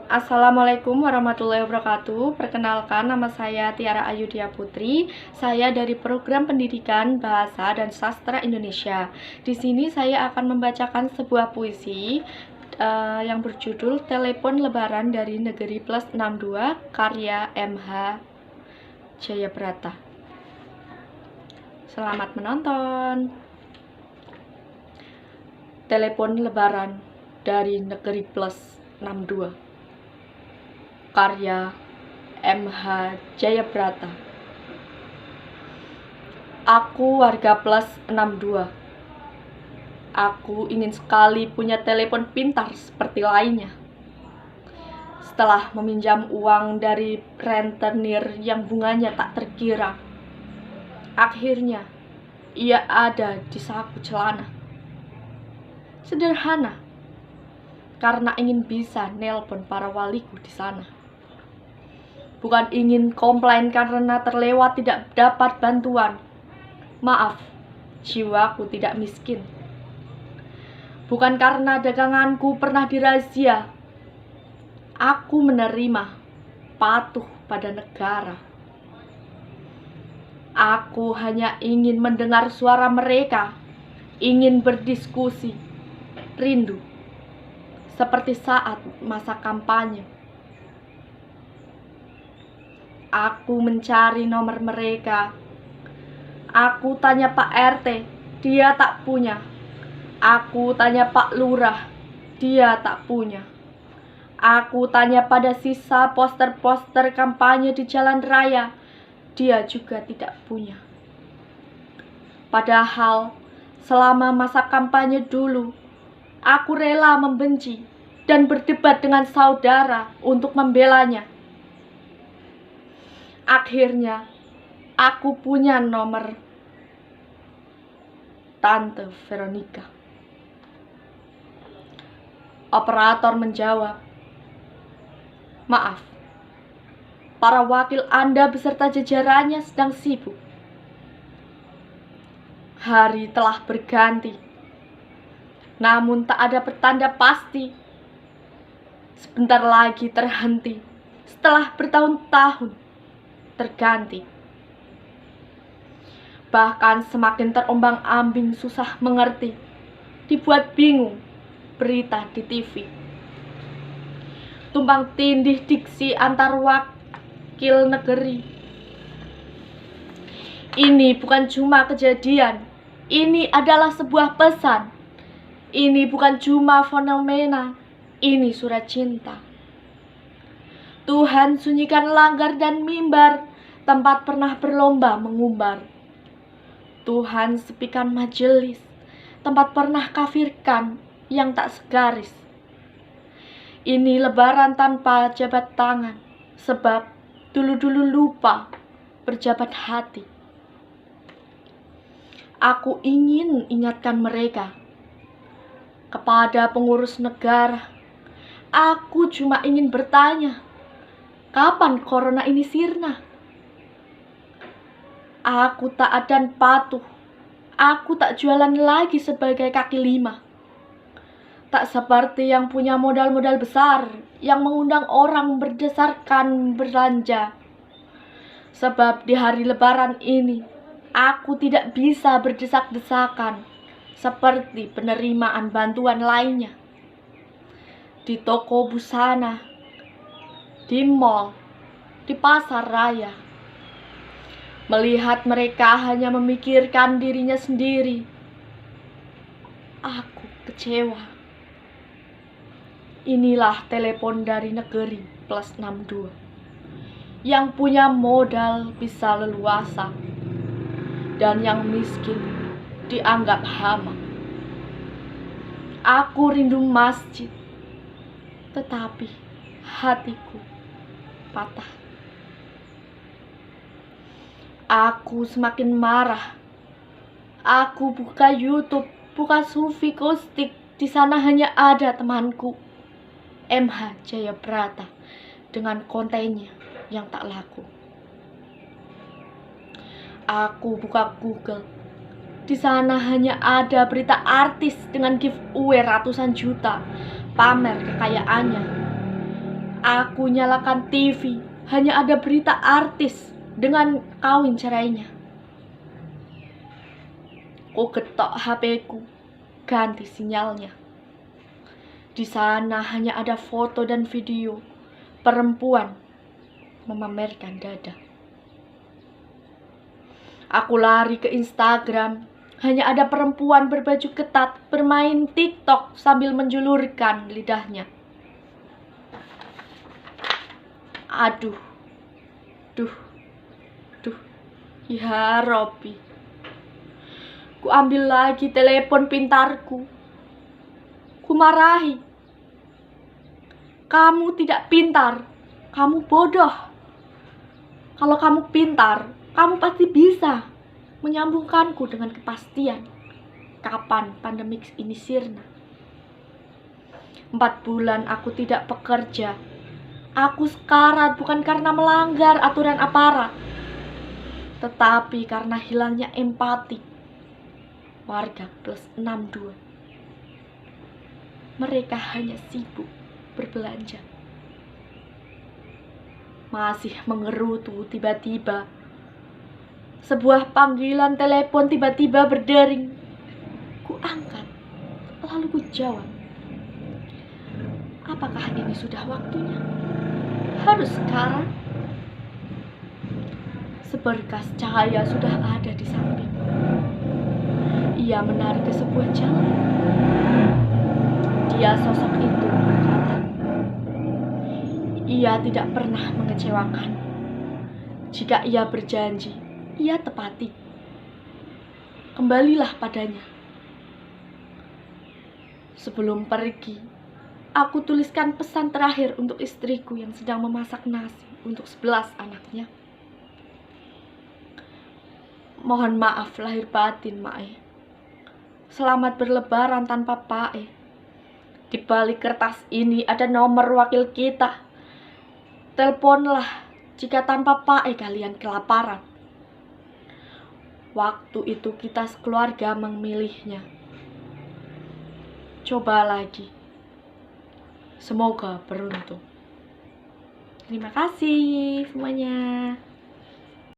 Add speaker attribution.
Speaker 1: Assalamualaikum warahmatullahi wabarakatuh. Perkenalkan, nama saya Tiara Ayudhya Putri. Saya dari Program Pendidikan Bahasa dan Sastra Indonesia. Di sini saya akan membacakan sebuah puisi yang berjudul Telepon Lebaran dari Negeri Plus 62 karya M.H. Jayabrata. Selamat menonton. Telepon Lebaran dari Negeri Plus 62 karya M.H. Jayabrata. Aku warga Plus 62. Aku ingin sekali punya telepon pintar seperti lainnya. Setelah meminjam uang dari rentenir yang bunganya tak terkira, akhirnya ia ada di saku celana. Sederhana, karena ingin bisa nelpon para waliku di sana. Bukan ingin komplain karena terlewat tidak dapat bantuan. Maaf, jiwaku tidak miskin. Bukan karena daganganku pernah dirazia. Aku menerima, patuh pada negara. Aku hanya ingin mendengar suara mereka, ingin berdiskusi, rindu, seperti saat masa kampanye. Aku mencari nomor mereka. Aku tanya Pak RT, dia tak punya. Aku tanya Pak Lurah, dia tak punya. Aku tanya pada sisa poster-poster kampanye di jalan raya, dia juga tidak punya. Padahal selama masa kampanye dulu, aku rela membenci dan berdebat dengan saudara untuk membelanya. Akhirnya, aku punya nomor Tante Veronica. Operator menjawab, "Maaf, para wakil Anda beserta jajarannya sedang sibuk." Hari telah berganti, namun tak ada pertanda pasti. Sebentar lagi terhenti, setelah bertahun-tahun terganti. Bahkan semakin terombang-ambing, susah mengerti, dibuat bingung berita di TV. Tumpang tindih diksi antar wakil negeri. Ini bukan cuma kejadian, ini adalah sebuah pesan. Ini bukan cuma fenomena, ini surat cinta. Tuhan sunyikan langgar dan mimbar, tempat pernah berlomba mengumbar. Tuhan sepikan majelis, tempat pernah kafirkan yang tak segaris. Ini lebaran tanpa jabat tangan, sebab dulu-dulu lupa berjabat hati. Aku ingin ingatkan mereka, kepada pengurus negara, aku cuma ingin bertanya, kapan corona ini sirna? Aku taat dan patuh. Aku tak jualan lagi sebagai kaki lima. Tak seperti yang punya modal-modal besar, yang mengundang orang berdasarkan belanja. Sebab di hari lebaran ini, aku tidak bisa berdesak-desakan seperti penerimaan bantuan lainnya. Di toko busana, di mal, di pasar raya. Melihat mereka hanya memikirkan dirinya sendiri, aku kecewa. Inilah telepon dari Negeri Plus 62 yang punya modal bisa leluasa dan yang miskin dianggap hama. Aku rindu masjid, tetapi hatiku patah. Aku semakin marah. Aku buka YouTube, buka Sufi Kustik. Di sana hanya ada temanku, M.H. Jayabrata, dengan kontennya yang tak laku. Aku buka Google. Di sana hanya ada berita artis dengan giveaway ratusan juta, pamer kekayaannya. Aku nyalakan TV, hanya ada berita artis dengan kawin cerainya. Ku ketok HP-ku, ganti sinyalnya. Di sana hanya ada foto dan video perempuan memamerkan dada. Aku lari ke Instagram, hanya ada perempuan berbaju ketat bermain TikTok sambil menjulurkan lidahnya. Aduh, duh, ya Robby. Ku ambil lagi telepon pintarku. Ku marahi. Kamu tidak pintar, kamu bodoh. Kalau kamu pintar, kamu pasti bisa menyambungkanku dengan kepastian kapan pandemik ini sirna. 4 bulan aku tidak bekerja. Aku sekarat bukan karena melanggar aturan aparat, tetapi karena hilangnya empati warga plus 62. Mereka hanya sibuk berbelanja. Masih mengerutu tiba-tiba. Sebuah panggilan telepon tiba-tiba berdering. Ku angkat, lalu ku jawab. Apakah ini sudah waktunya? Harus sekarang? Seberkas cahaya sudah ada di samping. Ia menarik ke sebuah jalan. Dia sosok itu berkata, ia tidak pernah mengecewakan. Jika ia berjanji, ia tepati. Kembalilah padanya. Sebelum pergi, aku tuliskan pesan terakhir untuk istriku yang sedang memasak nasi untuk 11 anaknya. Mohon maaf lahir batin, Mae. Selamat berlebaran tanpa Pae. Di balik kertas ini ada nomor wakil kita. Teleponlah jika tanpa Pae kalian kelaparan. Waktu itu kita sekeluarga memilihnya. Coba lagi. Semoga beruntung. Terima kasih semuanya.